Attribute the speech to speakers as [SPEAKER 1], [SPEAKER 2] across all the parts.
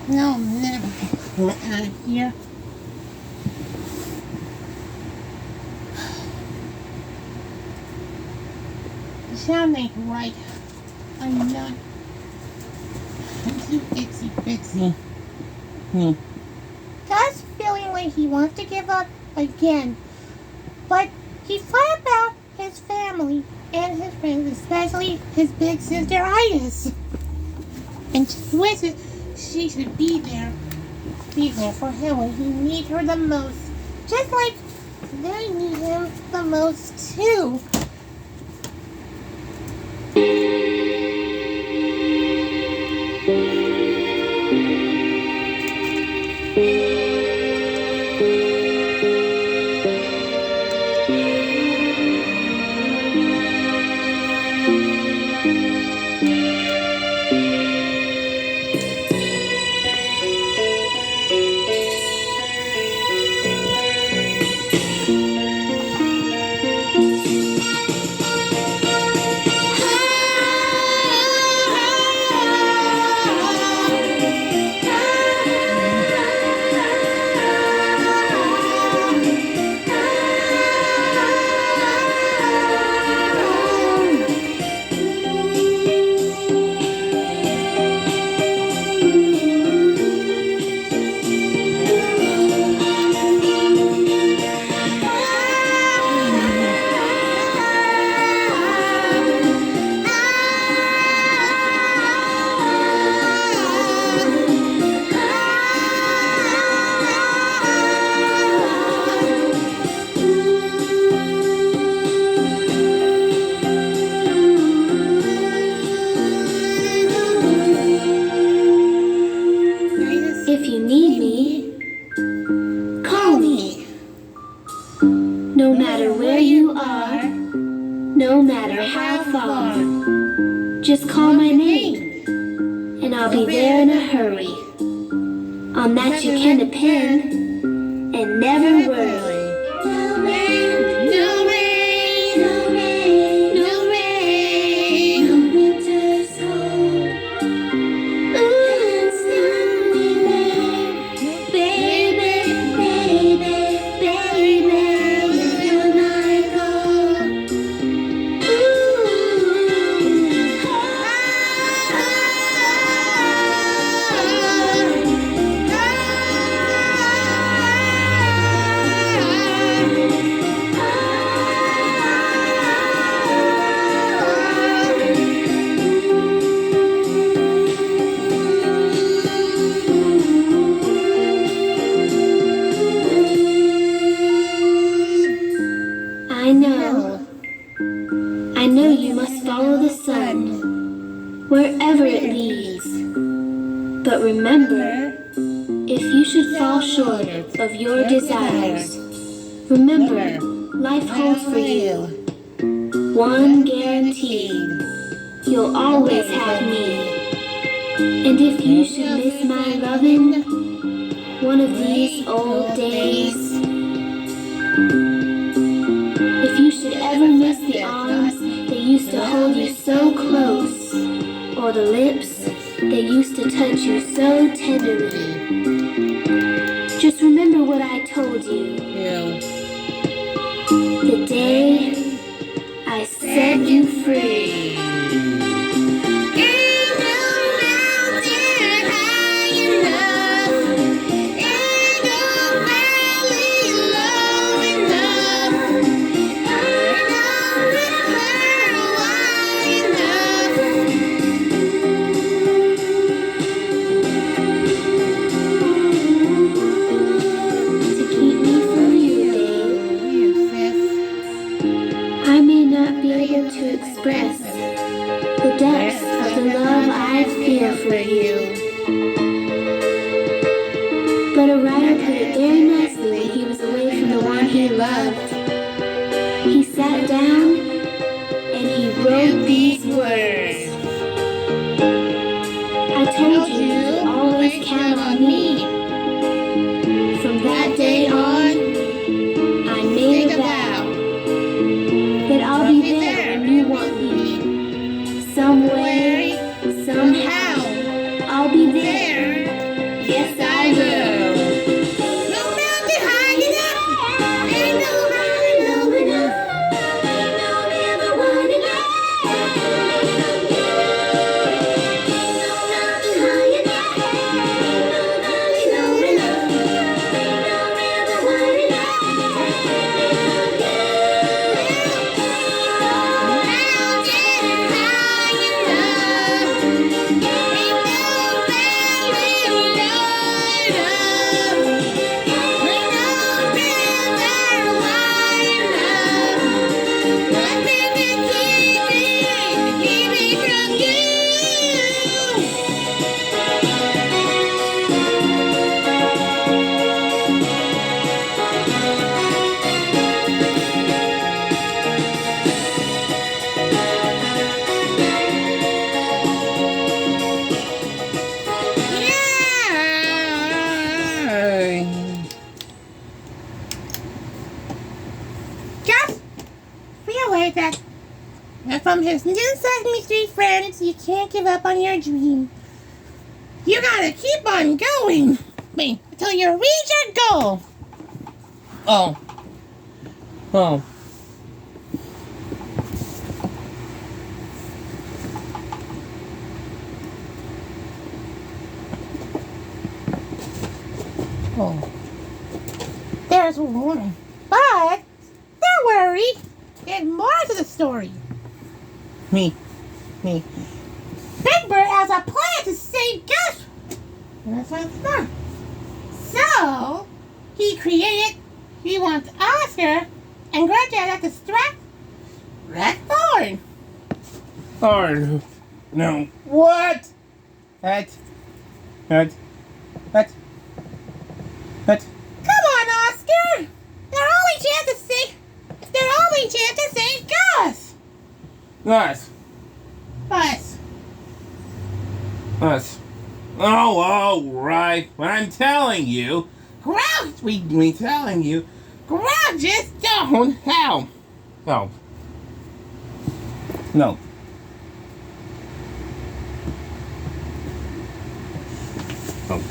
[SPEAKER 1] No, never. Get out of here. The sound ain't right. I'm not. I'm too itsy bitsy. God's feeling like he wants to give up again. But he thought about his family and his friends, especially his big sister Iris. And she wishes she should be there for him when he needs her the most. Just like they need him the most too.
[SPEAKER 2] If you need me, call me. No matter where you are, no matter how far, just call my name, and I'll be there in a hurry. On that you can depend, and never worry. No rain, no rain, no rain, no rain, no winter's cold. Ooh, sunny day, baby, baby, baby, little night cold. I know you must follow the sun, wherever it leads. But remember, if you should fall short of your desires, remember, life holds for you one guaranteed: you'll always have me. And if you should miss my loving one of these old days, if you should ever miss the arms that used to hold you so close, or the lips that used to touch you so tenderly, just remember what I told you. The day I set you free. To express the depths of the love I feel for you. But a writer put it very nicely when he was away from the one he loved. He sat down and he wrote these words. I told you to always count on me. From that day on, I made a vow that I'll be there when you want me. Some way, somehow, I'll be there
[SPEAKER 1] from his new Sesame Street friends, you can't give up on your dream. You gotta keep on going. Wait, until you reach your goal. Oh. Oh. Oh. There's one. But, don't worry. There's more to the story. Me. Big Bird has a plan to save Gus. That's what it's done. So, he wants Oscar and Gretchen to distract Red Thorn.
[SPEAKER 3] Thorn. No. What? What?
[SPEAKER 1] Come on, Oscar. Their only chance to save Gus.
[SPEAKER 3] Us. Oh, all right. But I'm telling you, we telling you, grouches don't help. No. Oh.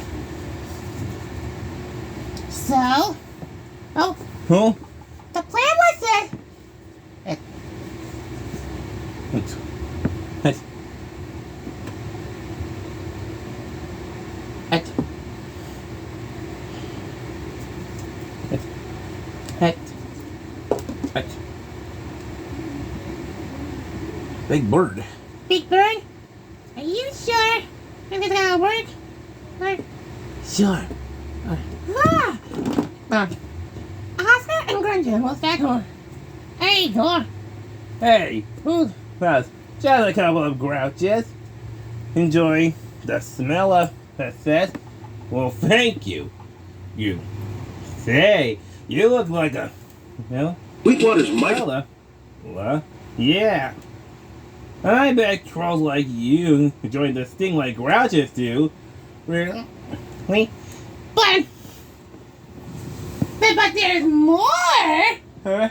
[SPEAKER 1] So,
[SPEAKER 3] Who?
[SPEAKER 1] the plan was that
[SPEAKER 3] Big Bird.
[SPEAKER 1] Big Bird, are you sure if it's gonna work?
[SPEAKER 3] Sure.
[SPEAKER 1] Oscar and Gretchen will start home. Hey, Thor.
[SPEAKER 3] Hey, who's us? Just a couple of grouches. Enjoy the smell of success. Well, thank you. You say you look like a,
[SPEAKER 4] What is Mike?
[SPEAKER 3] Well, yeah. I bet trolls like you enjoy this thing like grouches do. Really?
[SPEAKER 1] But there's more. Than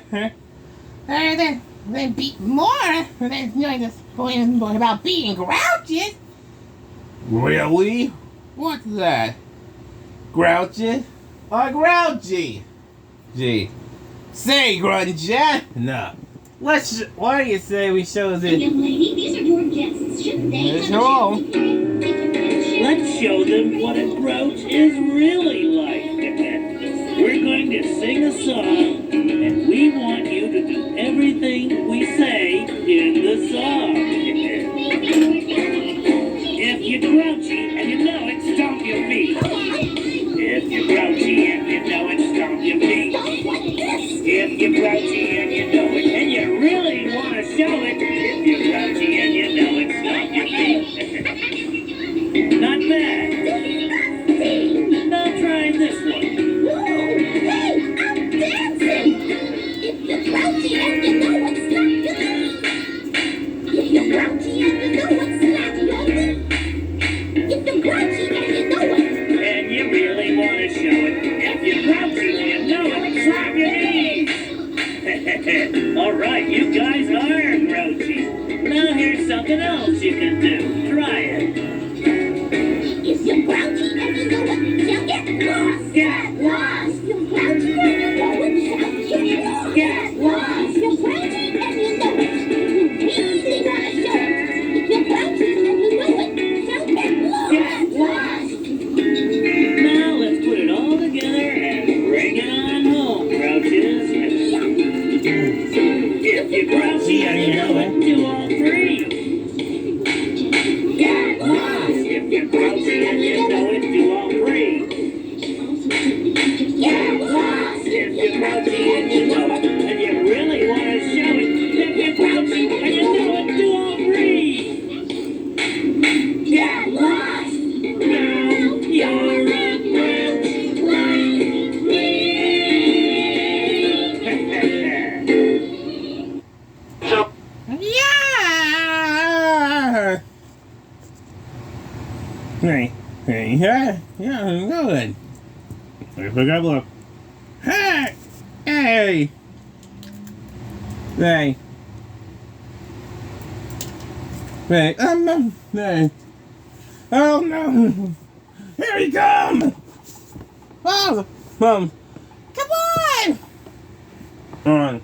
[SPEAKER 1] enjoying this point about being grouches.
[SPEAKER 3] Really? What's that? Grouches? Grouchy. Gee. Say, Grunja. No. Why do you say we show this?
[SPEAKER 5] Young lady, these are your guests. Shouldn't they
[SPEAKER 3] Let's
[SPEAKER 5] have
[SPEAKER 3] go.
[SPEAKER 5] a chance to
[SPEAKER 6] Let's show them what a grouch is really like. We're going to sing a song, and we want you to do everything we say in the song. If you're grouchy and you know it, stomp your feet. If you're grouchy and you know it, stomp your feet. If you're grouchy and you know it, and you really want to show it, if you're grouchy and you know it, stomp your feet. Not bad. Now try this one. And you really want to show it. If you're grouchy and you know it, slap your knees. All right, you guys are grouchy. Now here's something else you can do. Try it.
[SPEAKER 5] If you're grouchy and you know it, you'll get lost. Get lost. You're grouchy and you know it, you'll get lost. Get lost. You're grouchy and you know it. You really want to show it. If you're grouchy and you know it, you'll get lost. Get lost.
[SPEAKER 6] Now let's put it all together and bring it on home, grouches. If you're grouchy and you know it, do all three.
[SPEAKER 5] Get lost.
[SPEAKER 6] If you're grouchy and you know it, do all three.
[SPEAKER 5] Get lost.
[SPEAKER 6] If you're grouchy and you know it, and you really want to show it, if you're grouchy and you know it, do all three.
[SPEAKER 5] Get lost.
[SPEAKER 6] Now you're a grouch like me.
[SPEAKER 3] Yeah. Hey, yeah, good. I forgot to look. Hey. Hey, hey. Oh no! Here he comes! Oh, come on! On.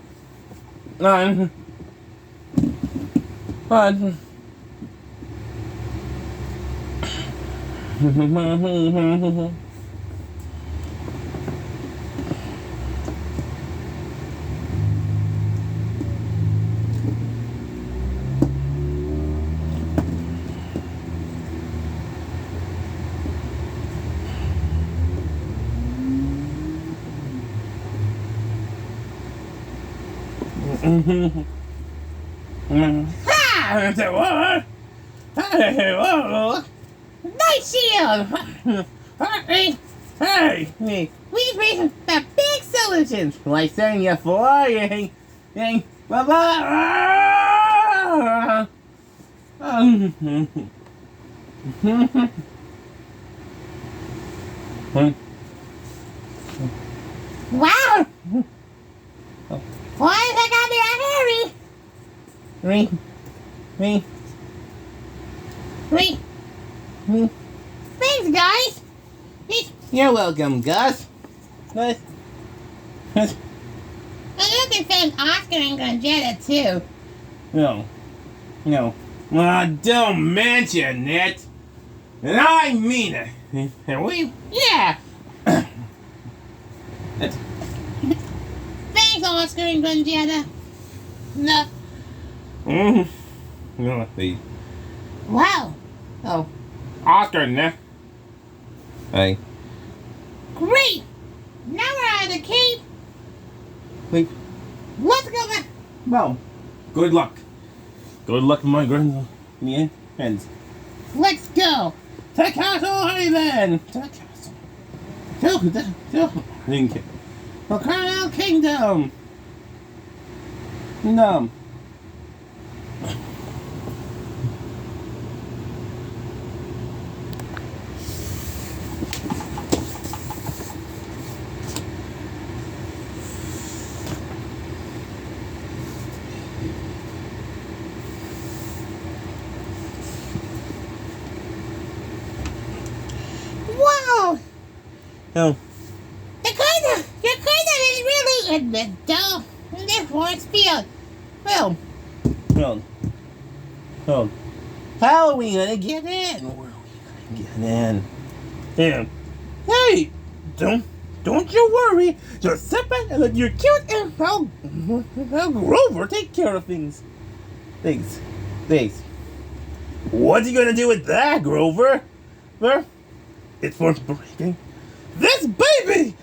[SPEAKER 3] Ha! Whoa! Nice shield! Hey! We've reached the big solution! Like saying you're flying! Bye-bye! Wow! Why is that gotta be a hurry? Thanks, guys! You're welcome, Gus. I hope it says Oscar and Gonjetta, too. No. Don't mention it! And I mean it! And yeah! Thanks, Oscar and Gonjetta. No. Wow. Oh. Oscar, ne? Hey. Great! Now we're out of the cave. Wait. Let's go back. Well, good luck. Good luck, my friends. Let's go. To Castle Haven. To the castle. To Carlisle Kingdom. No. Wow! Oh. Your kind is really in the dough in this forest field. Well, how are we gonna get in? Where are we gonna get in? Hey, don't you worry. Just sit back and let your cute and how Grover take care of things. Thanks. What are you gonna do with that, Grover? It's for breaking this baby!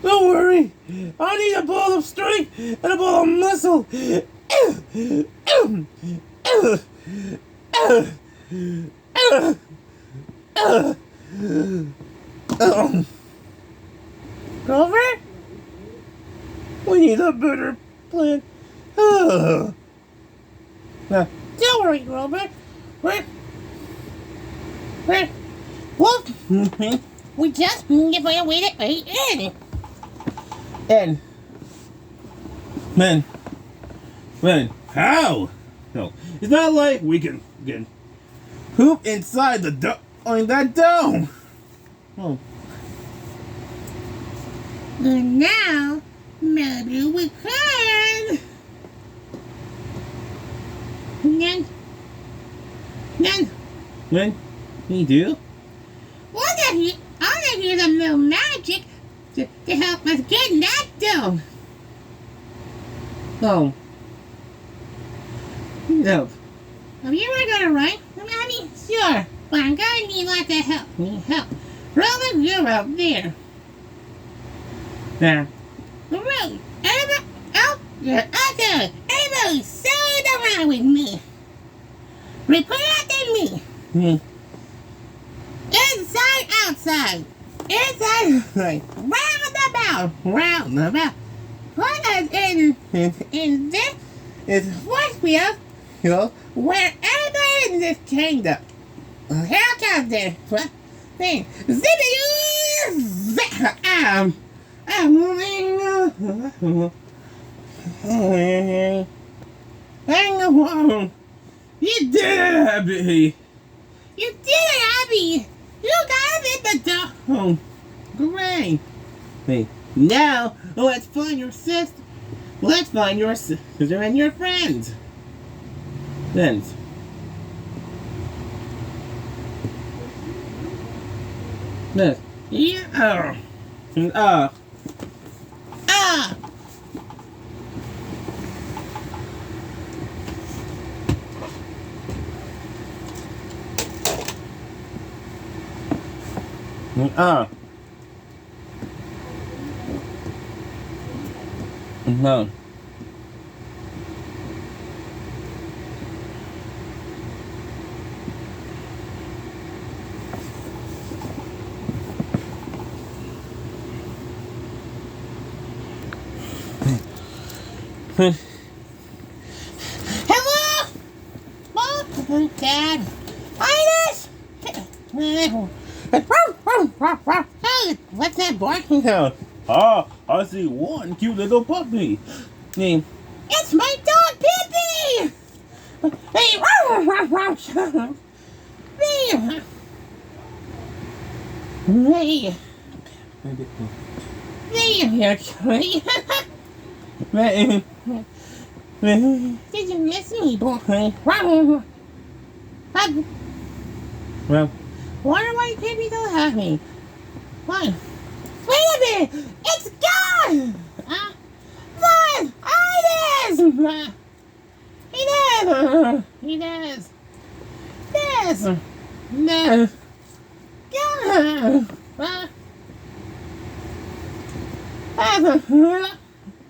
[SPEAKER 3] Don't worry. I need a ball of strength and a ball of muscle. Grover? We need a better plan. Now, don't worry, Grover. We just need to find a way to get in. And, man, how? No, it's not like we can poop inside the that dome. Oh. And now, maybe we can. Then, we do? Well, I'm gonna use a little magic to help us get in that dome. Oh. No. Are you gonna run? I mean, sure. But I'm gonna need lots of help. Roland, you're up there. Now. Roland, you're up there. Everybody, stand around with me. Report after me. Inside, outside. Inside, round about. Put us in this force field, wherever in this kingdom. Here comes this thing. Zippy! You did it, Abby!
[SPEAKER 1] You did it, Abby! You got it in the door!
[SPEAKER 3] Oh, great! Hey, now let's find your sister. Let's find your sister and your friends. Friends. Yes. Yeah. No.
[SPEAKER 1] Hello? Mom? Dad? Ines? Hey, what's that barking?
[SPEAKER 3] I see one cute little puppy. Hey,
[SPEAKER 1] It's my dog, Pippi! Hey, Did you miss me, boy?
[SPEAKER 3] well,
[SPEAKER 1] Wonder why Pippi don't have me. What? Wait a minute! It's gone! Look! Ines! He does! He does! Yes! No!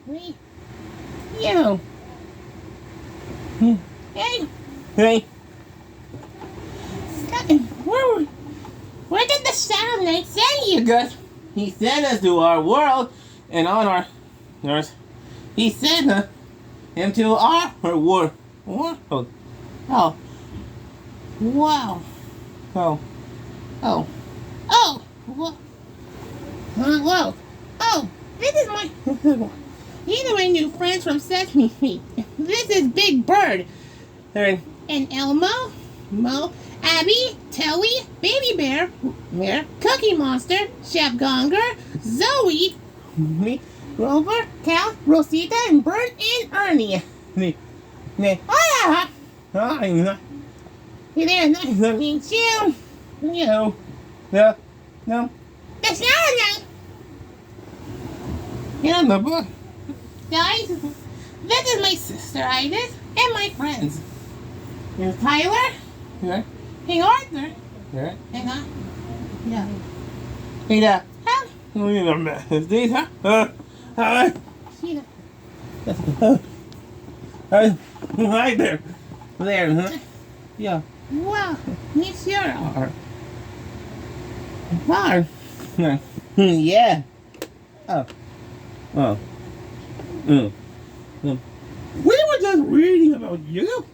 [SPEAKER 1] Me? You! Hey!
[SPEAKER 3] hey,
[SPEAKER 1] Where did the Shadow Knight send you?
[SPEAKER 3] because he sent us to our world and on ours. He sent him to our world. Oh,
[SPEAKER 1] Oh. Wow.
[SPEAKER 3] oh,
[SPEAKER 1] Oh. Oh! Whoa. Whoa. Oh! This is my... These are my new friends from Sesame. This is Big Bird.
[SPEAKER 3] hey,
[SPEAKER 1] And Elmo, Mo, Abby, Telly, Baby Bear, Cookie Monster, Chef Gonger, Zoe,
[SPEAKER 3] me,
[SPEAKER 1] Grover, Cal, Rosita, and Bert and Ernie.
[SPEAKER 3] me,
[SPEAKER 1] Oh
[SPEAKER 3] I
[SPEAKER 1] yeah! Hey there, nice to meet you.
[SPEAKER 3] no, no, no,
[SPEAKER 1] The Shadow Knight.
[SPEAKER 3] in the book.
[SPEAKER 1] Guys, this is my sister Ines and my friends. Here's Tyler,
[SPEAKER 3] Yeah,
[SPEAKER 1] hey Arthur,
[SPEAKER 3] yeah.
[SPEAKER 1] and yeah.
[SPEAKER 3] Hey there.
[SPEAKER 1] Huh?
[SPEAKER 3] Look at the mess, these, huh?
[SPEAKER 1] See
[SPEAKER 3] Right there. There, huh? Yeah.
[SPEAKER 1] Wow, you sure are.
[SPEAKER 3] Far. Yeah. Oh. Oh. We were just reading about you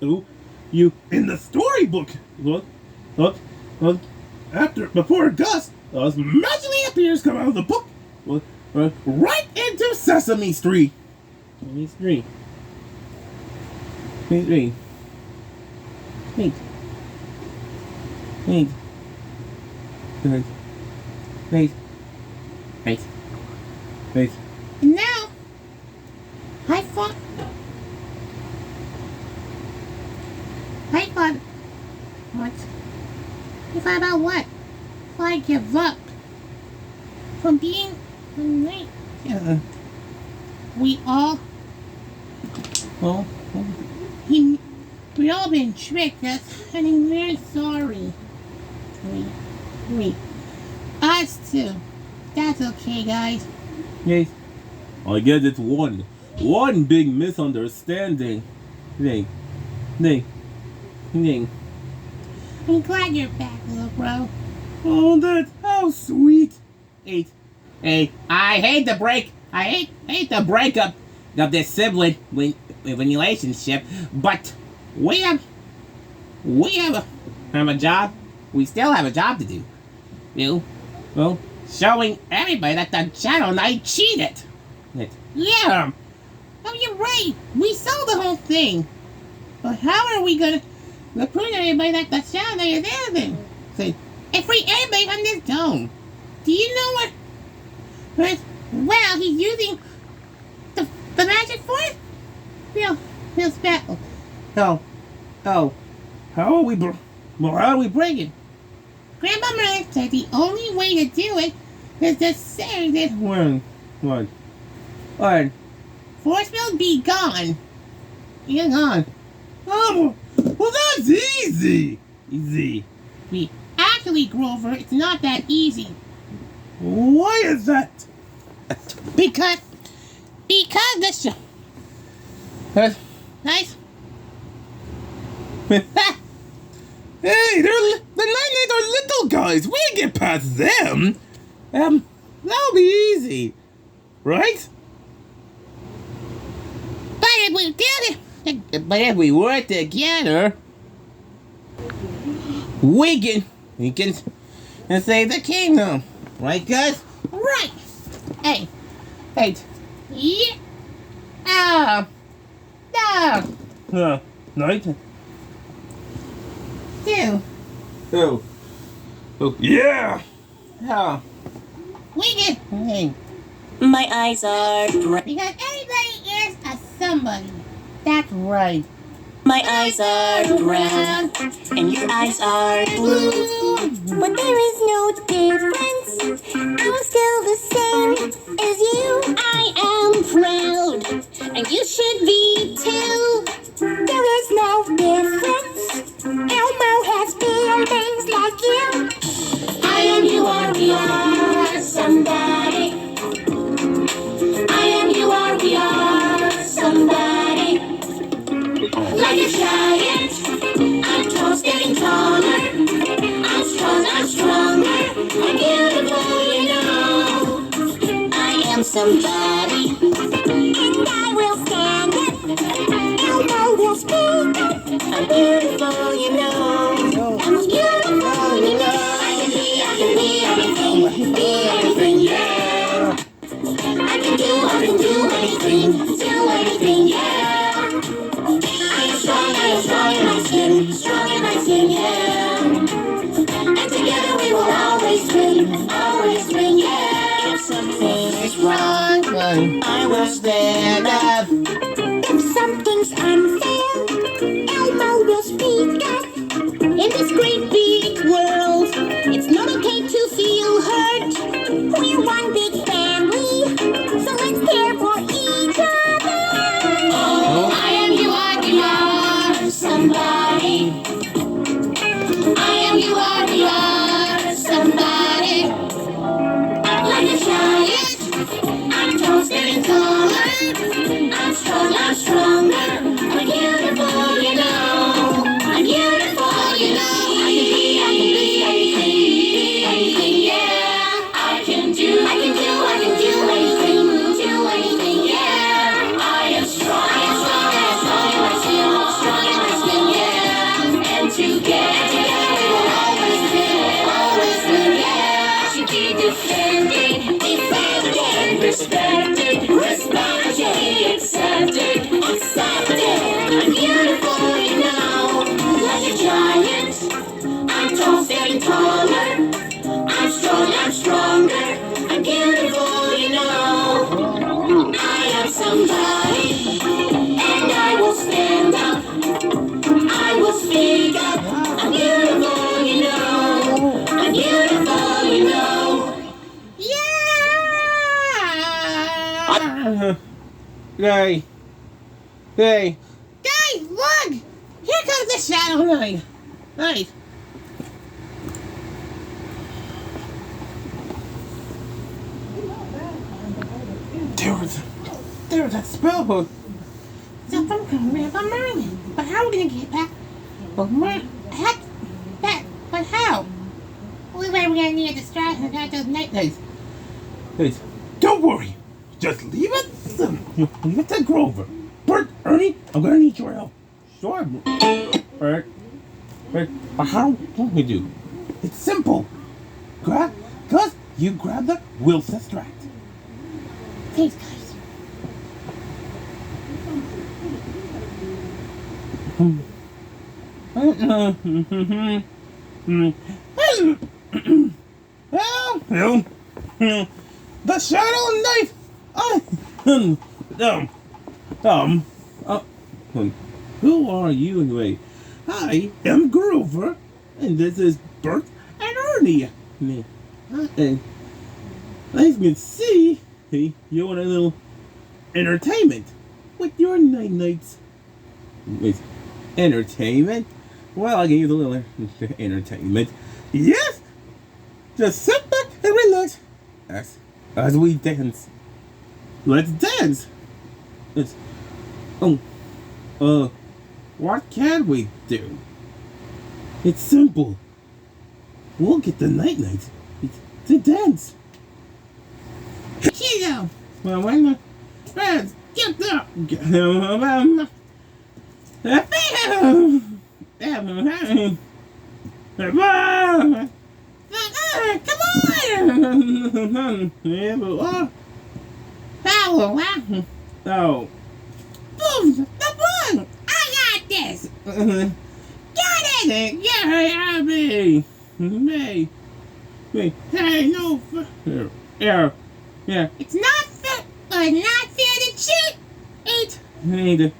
[SPEAKER 3] in the storybook. Look. Before Gus, magically appears come out of the book. Right into Sesame Street. Sesame Street. Wait.
[SPEAKER 1] And now, I thought, what? You thought about what? If I give up from being a knight. We all,
[SPEAKER 3] Well,
[SPEAKER 1] we all been tricked, and I'm very sorry. Us too. That's okay, guys.
[SPEAKER 3] yes. I guess it's one big misunderstanding. Thing.
[SPEAKER 1] I'm glad you're back, little bro.
[SPEAKER 3] Oh, that's how sweet. Hey, I hate the break. I hate the breakup of this sibling relationship, but we have a job. We still have a job to do. Well, showing everybody that the Shadow Knight cheated. Yeah. Oh, you're right. We saw the whole thing. But how are we gonna prove to everybody that the Shadow Knight is innocent? Say, and free everybody from this dome. Do you know what? Well, he's using the magic force. Real special. Oh. How are we? Well, how do we break it? Grandma Miranda said the only way to do it is to say that what? Force will be gone. You're gone. Oh, well, that's easy. Actually, Grover, it's not that easy. Why is that? Because the show. Nice. Hey, the Night are little guys. We can get past them. That'll be easy, right? But if we work together, we can save the kingdom, right, guys? Right. Hey. Yeah. Night. Oh, yeah. We get. Hey.
[SPEAKER 7] My eyes are bright.
[SPEAKER 1] Because everybody is a somebody. That's right.
[SPEAKER 7] My eyes are brown, and your eyes are blue. But there is no difference. I'm still the same as you. I am proud, and you should be too. There is no difference. Elmo has feelings like you. I am, you are, we are somebody. I am, you are, we are somebody. Like a giant, I'm tall, getting taller. I'm strong, I'm stronger. I'm beautiful, you know. I am somebody, and I will stand up. Elmo will speak up. I'm beautiful, you know. I'm beautiful, you know. I can be anything, yeah. I can do anything, yeah. Strong in my skin, yeah. And together we will always win, yeah. If something is wrong, I will stand up. If something's unfair, Elmo will speak up. In this great big world, it's not okay to feel hurt. We're one big family, so let's care for each other. Oh, I am, you are, we are somebody. I am, you are, we are somebody. Like a giant, I'm tall, getting taller. I'm strong, I'm stronger. I'm beautiful, you know. I'm beautiful, you know. I can be anything, yeah. I can do anything, yeah. I am strong, strong in my skin, yeah. And together we will always win, yeah. I should be defended, respected, accepted. I'm beautiful, you know. Like a giant, I'm tall, getting taller. I'm strong, I'm stronger. I'm beautiful, you know. I am somebody, and I will stand up. I will speak up. I'm beautiful, you know. I'm beautiful, you know.
[SPEAKER 3] Yeah. Hey.
[SPEAKER 1] Guys, look! Here comes the Shadow Knight.
[SPEAKER 3] Nice. There was a spell book.
[SPEAKER 1] Something from Grandma Miranda. But how are we gonna get back? But how? Only way we're gonna need a distraction to those night
[SPEAKER 3] Nice. Don't worry. Just leave it. Leave it to Grover. Bert, Ernie, I'm gonna need your help. Sure, Bert. But how do we do? It's simple. Cause You grab that, we'll distract.
[SPEAKER 1] Thanks, guys.
[SPEAKER 3] The Shadow Knight! Who are you anyway? I am Grover, and this is Bert and Ernie. And as you can see, you want a little entertainment with your nights. With entertainment? Well, I'll give you a little entertainment. Yes! Just sit back and relax as we dance. Let's dance! What can we do? It's simple. We'll get the night to dance.
[SPEAKER 1] Kiddo!
[SPEAKER 3] Well, when the friends get up, Oh.
[SPEAKER 1] Boom! The bun! I got this! Got it!
[SPEAKER 3] Yeah, me. Hey, no. Yeah.
[SPEAKER 1] It's not fair to shoot!
[SPEAKER 3] Need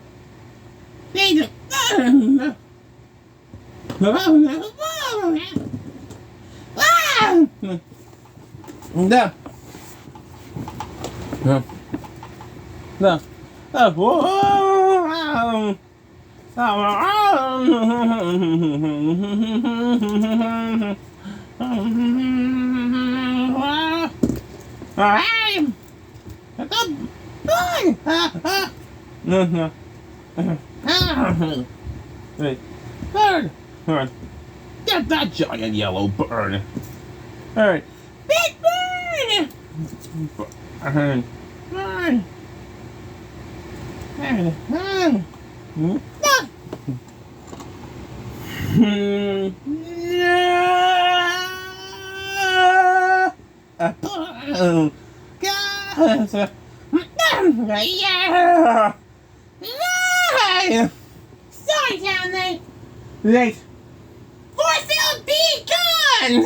[SPEAKER 3] Bird! Get that giant yellow bird! Alright.
[SPEAKER 1] Big bird!
[SPEAKER 3] Bird!
[SPEAKER 1] No! Sorry, Town Knight!
[SPEAKER 3] Late!
[SPEAKER 1] Forcefield be gone!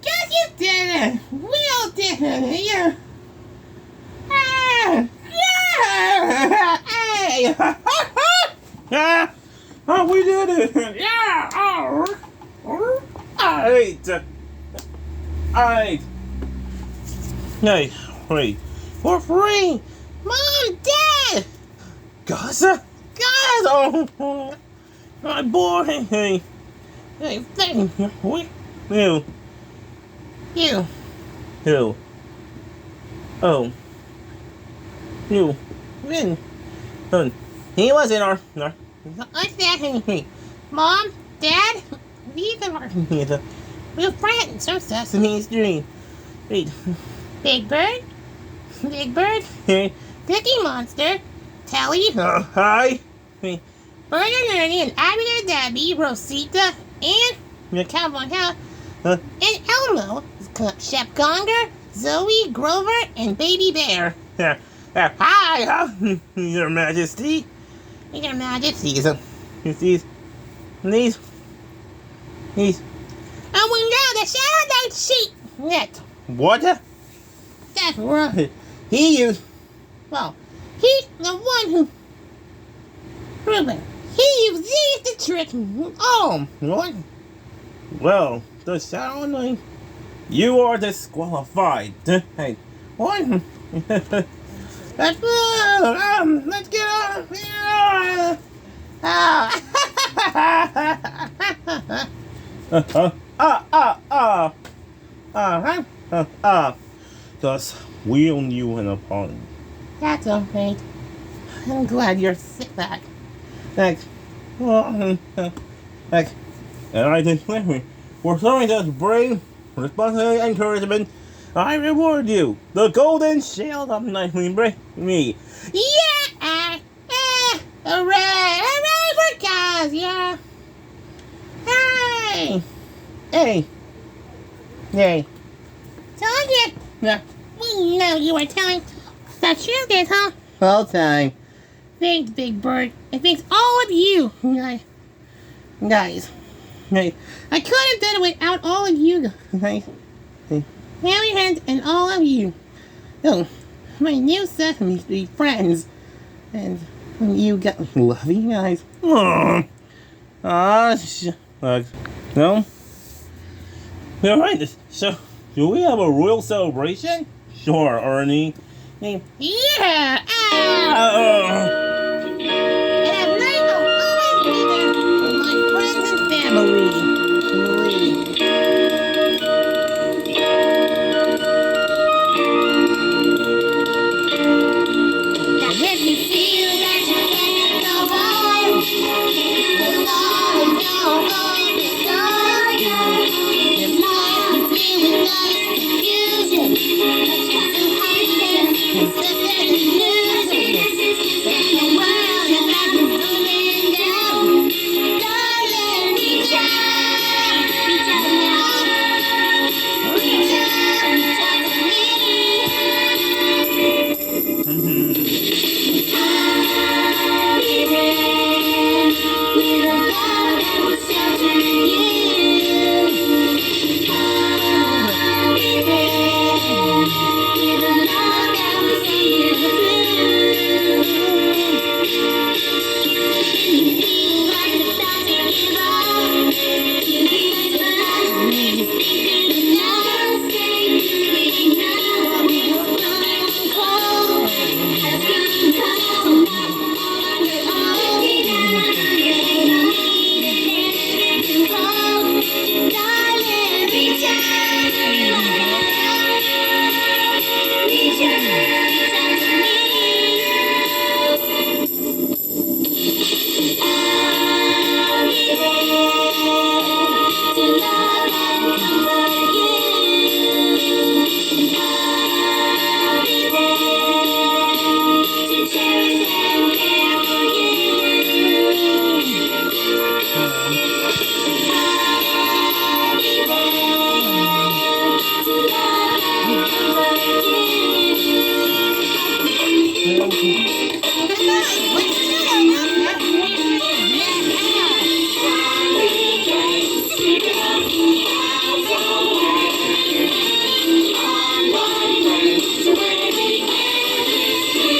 [SPEAKER 1] Guess you did it! Will did it! Yeah.
[SPEAKER 3] Hey! Oh, we did it! Yeah! Alright! Hey, wait. We're free!
[SPEAKER 1] Mom, Dad!
[SPEAKER 3] Guys! Oh! My boy! Hey, thank you.
[SPEAKER 1] You.
[SPEAKER 3] Who? Oh. You. When? He was in our
[SPEAKER 1] What's that? Mom, Dad, these are real friends from Sesame's dream.
[SPEAKER 3] Wait.
[SPEAKER 1] Big Bird,
[SPEAKER 3] Hey.
[SPEAKER 1] Cookie Monster, Telly,
[SPEAKER 3] Hi. Hey.
[SPEAKER 1] Bird and Ernie, and Abby and Debbie, Rosita, and the Cowboy House, and Elmo, Chef Conger, Zoe, Grover, and Baby Bear.
[SPEAKER 3] Hi, Your Majesty.
[SPEAKER 1] Your Majesty.
[SPEAKER 3] These.
[SPEAKER 1] And we know the Shadow Knight sheet net.
[SPEAKER 3] What?
[SPEAKER 1] That's right.
[SPEAKER 3] He used.
[SPEAKER 1] Well, he's the one who. Ruben. He used these to trick.
[SPEAKER 3] Oh, what? Well, the Shadow Knight. You are disqualified. Hey, what? Let's get on. Thus, we owe you an apology.
[SPEAKER 1] That's okay. I'm glad you're sick back.
[SPEAKER 3] Thanks. And I declare, for showing us brave, responsibility, and encouragement, I reward you, the golden shield of knightly me.
[SPEAKER 1] Yeah! Hooray! Hooray for cause, yeah!
[SPEAKER 3] Hey. Hey. Hey.
[SPEAKER 1] Target.
[SPEAKER 3] Yeah.
[SPEAKER 1] We know you were telling the truth is, huh?
[SPEAKER 3] All time.
[SPEAKER 1] Thanks, Big Bird. It thanks all of you.
[SPEAKER 3] Guys. Hey.
[SPEAKER 1] I couldn't have done it without all of you.
[SPEAKER 3] Hey.
[SPEAKER 1] Harry Hands and all of you.
[SPEAKER 3] Oh.
[SPEAKER 1] My new Sesame Street friends.
[SPEAKER 3] And you got love you guys. Aww. Look. No? Alright, so do we have a royal celebration? Sure, Ernie. Hey.
[SPEAKER 1] Yeah!
[SPEAKER 3] Oh.
[SPEAKER 1] And at night I'll always be there for my friends and family. And if you feel that you can't survive, the Lord knows all the story. If life is feeling like confusion, let's try to understand instead of losing. And the world is like it's moving down. Darling, reach out now. Reach out to me. I'll be there with a love that will shelter you. I'll be there with a love that will see you through. When you feel like you're about to give up, you need to love me. Speak it now, say it now. It's growing cold, it's growing cold. On your own, you don't need a hand to hold. Darling, reach out to me. I'll be there to love and comfort you. I'll be there to cherish and care for you. I'll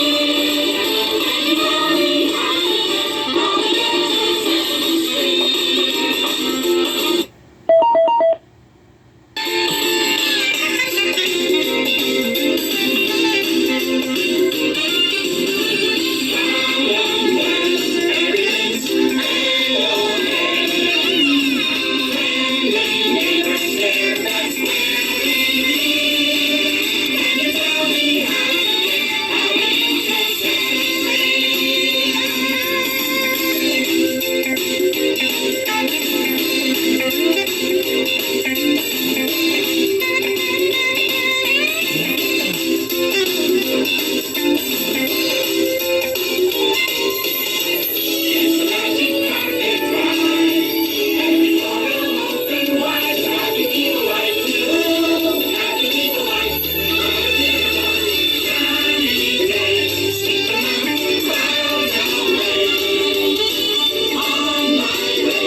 [SPEAKER 1] be there to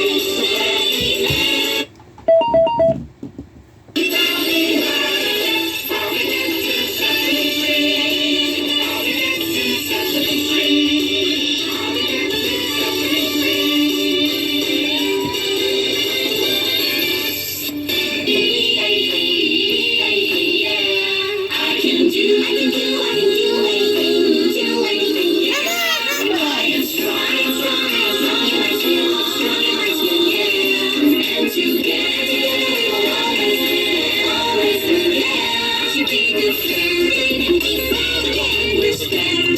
[SPEAKER 1] love and comfort you.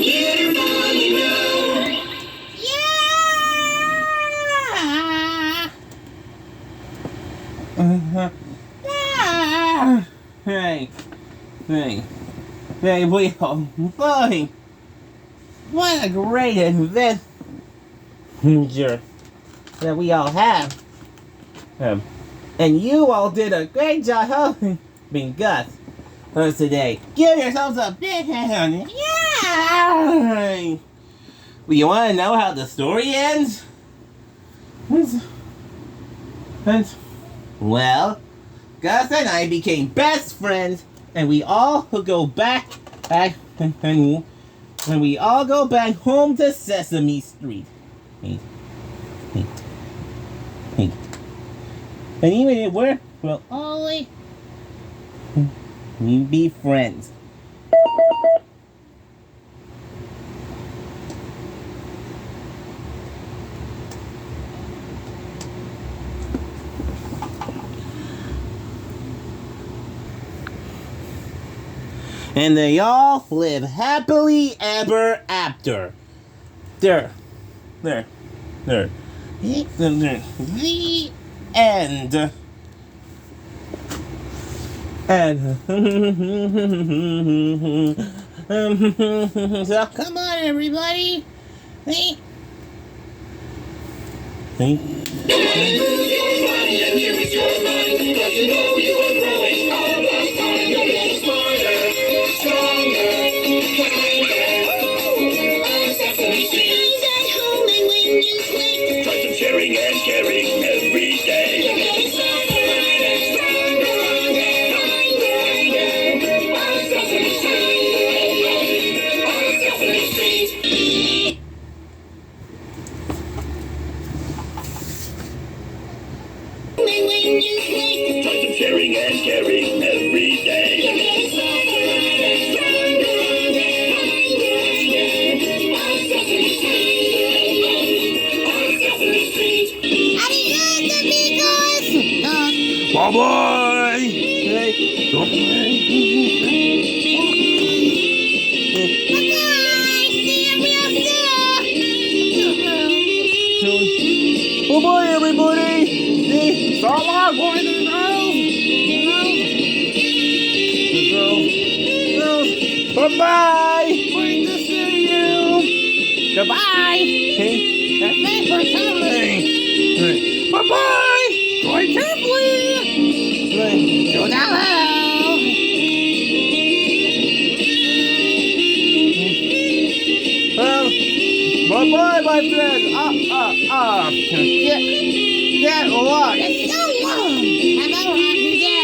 [SPEAKER 7] here's all you know.
[SPEAKER 1] Yeah!
[SPEAKER 3] Hey, we all boy. What a great adventure that we all have. And you all did a great job helping us today. Give yourselves a big hand. Yeah! Well, you want to know how the story ends? Well, Gus and I became best friends, and we all go back, and we all go back home to Sesame Street. And even if we'll only be friends. And they all live happily ever after. The end. And so come on, everybody. Hey.
[SPEAKER 6] Try some sharing and caring every day. Try some sharing and caring every day.
[SPEAKER 1] Adios, amigos!
[SPEAKER 3] Bye-bye!
[SPEAKER 1] Bye-bye! See you real soon!
[SPEAKER 3] Bye-bye, everybody! So long, boys and girls! Bye-bye! Great to see you! Goodbye! Thanks for coming! Bye-bye! Drive carefully! Hello! Bye-bye, my friends! Get lost!
[SPEAKER 1] It's so long! Have a happy day!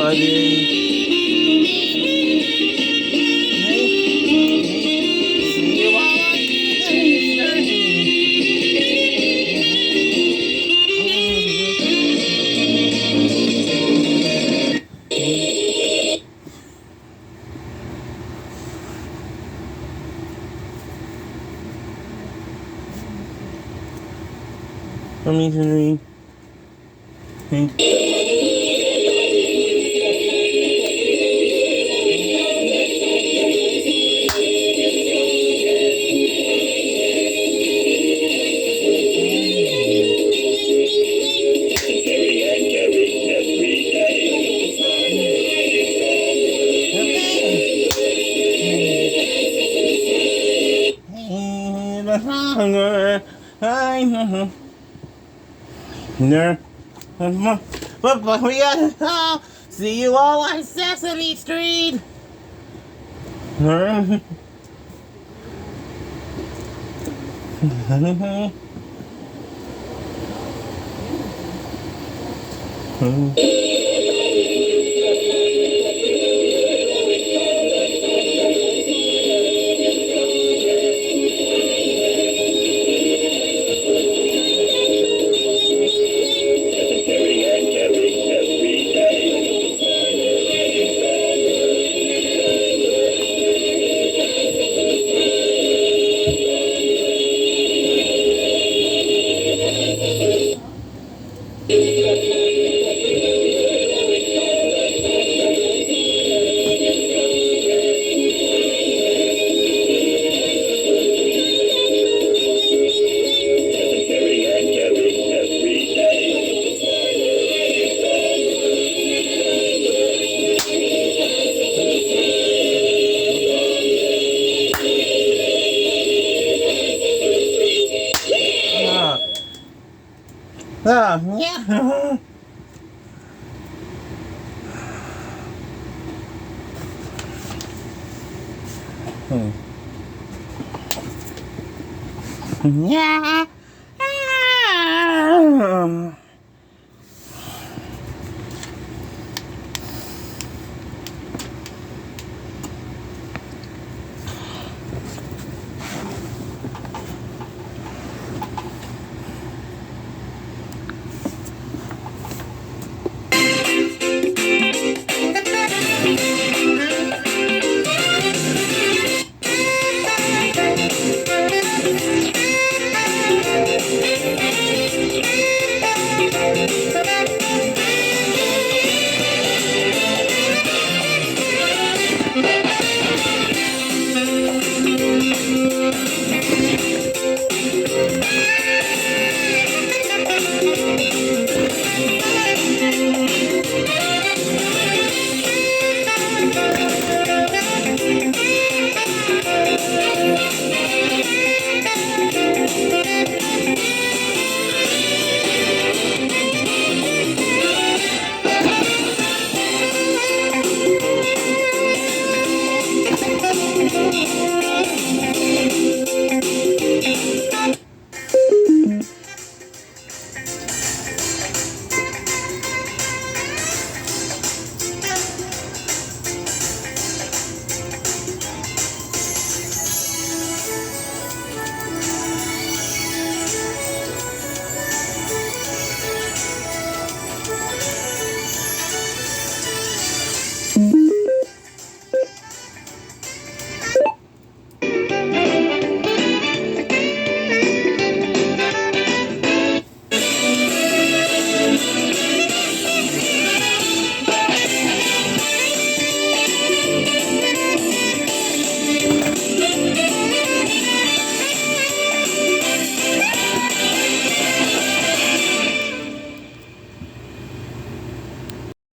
[SPEAKER 3] everybody. See you all on Sesame. The hunger, I know. There. But we gotta see you all on Sesame Street. Yeah. Yeah.